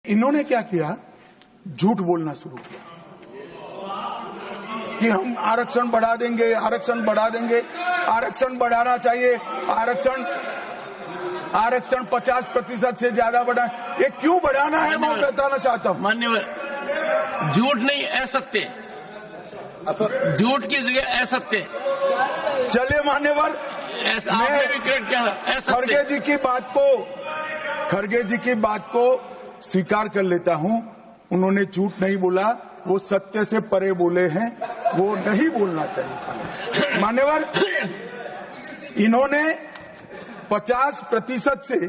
इन्होंने क्या किया, झूठ बोलना शुरू किया कि हम आरक्षण बढ़ा देंगे, आरक्षण बढ़ा देंगे, आरक्षण बढ़ाना चाहिए, आरक्षण 50% से ज्यादा बढ़ा। ये क्यों बढ़ाना है मैं बताना चाहता हूँ। मान्यवर, झूठ नहीं असत्य, झूठ की जगह असत्य। चलिए मान्यवर, आपने भी क्रिएट किया खड़गे जी की बात को स्वीकार कर लेता हूं। उन्होंने झूठ नहीं बोला, वो सत्य से परे बोले हैं, वो नहीं बोलना चाहिए। मान्यवर, इन्होंने 50% से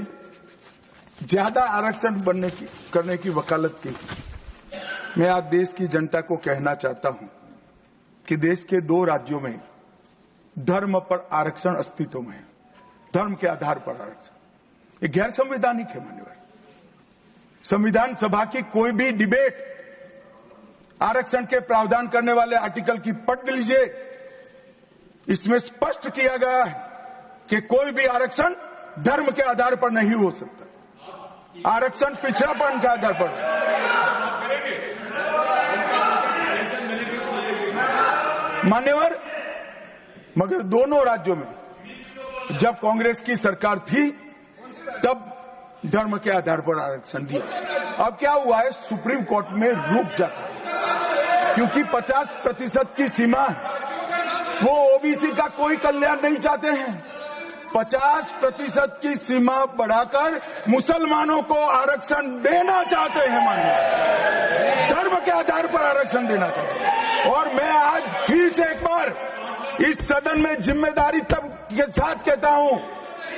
ज्यादा आरक्षण करने की वकालत की। मैं आज देश की जनता को कहना चाहता हूं कि देश के 2 राज्यों में धर्म पर आरक्षण अस्तित्व में है। धर्म के आधार पर आरक्षण ये गैर संवैधानिक है। मान्यवर, संविधान सभा की कोई भी डिबेट आरक्षण के प्रावधान करने वाले आर्टिकल की पढ़ लीजिए। इसमें स्पष्ट किया गया है कि कोई भी आरक्षण धर्म के आधार पर नहीं हो सकता। आरक्षण पिछड़ापन के आधार पर। मान्यवर, मगर दोनों राज्यों में जब कांग्रेस की सरकार थी तब धर्म के आधार पर आरक्षण दिया। अब क्या हुआ है, सुप्रीम कोर्ट में रुक जाता है क्योंकि 50% की सीमा है। वो ओबीसी का कोई कल्याण नहीं चाहते हैं। 50% की सीमा बढ़ाकर मुसलमानों को आरक्षण देना चाहते हैं। मानिए, धर्म के आधार पर आरक्षण देना चाहते हैं। और मैं आज फिर से एक बार इस सदन में जिम्मेदारी तब के साथ कहता हूं,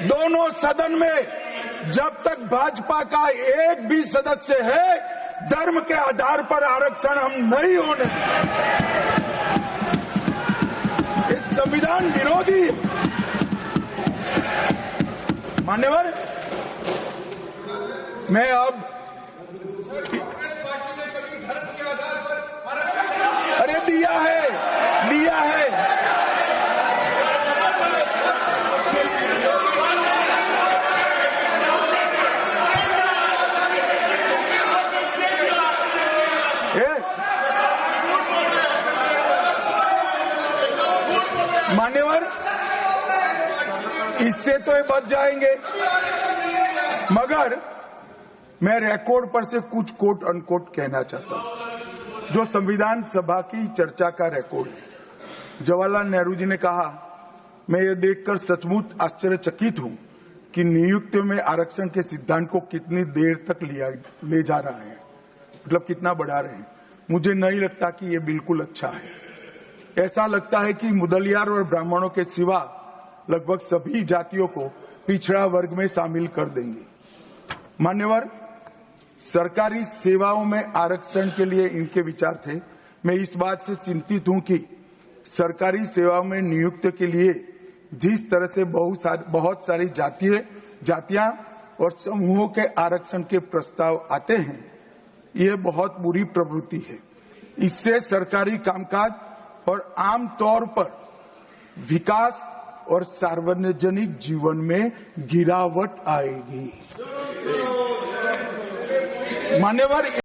दोनों सदन में जब तक भाजपा का एक भी सदस्य है, धर्म के आधार पर आरक्षण हम नहीं होने देंगे। इस संविधान विरोधी। मान्यवर, मैं अब अरे दिया है मान्यवर, इससे तो ये बच जाएंगे। मगर मैं रिकॉर्ड पर से कुछ कोट अनकोट कहना चाहता हूं जो संविधान सभा की चर्चा का रिकॉर्ड है। जवाहरलाल नेहरू जी ने कहा, मैं ये देखकर सचमुच आश्चर्यचकित हूं कि नियुक्ति में आरक्षण के सिद्धांत को कितनी देर तक ले जा रहा है, मतलब कितना बढ़ा रहे हैं। मुझे नहीं लगता कि ये बिल्कुल अच्छा है। ऐसा लगता है कि मुदलियार और ब्राह्मणों के सिवा लगभग सभी जातियों को पिछड़ा वर्ग में शामिल कर देंगे। मान्यवर, सरकारी सेवाओं में आरक्षण के लिए इनके विचार थे। मैं इस बात से चिंतित हूं कि सरकारी सेवाओं में नियुक्ति के लिए जिस तरह से बहुत सारी जातियां और समूहों के आरक्षण के प्रस्ताव आते हैं, यह बहुत बुरी प्रवृत्ति है। इससे सरकारी कामकाज और आम तौर पर विकास और सार्वजनिक जीवन में गिरावट आएगी। मान्यवर,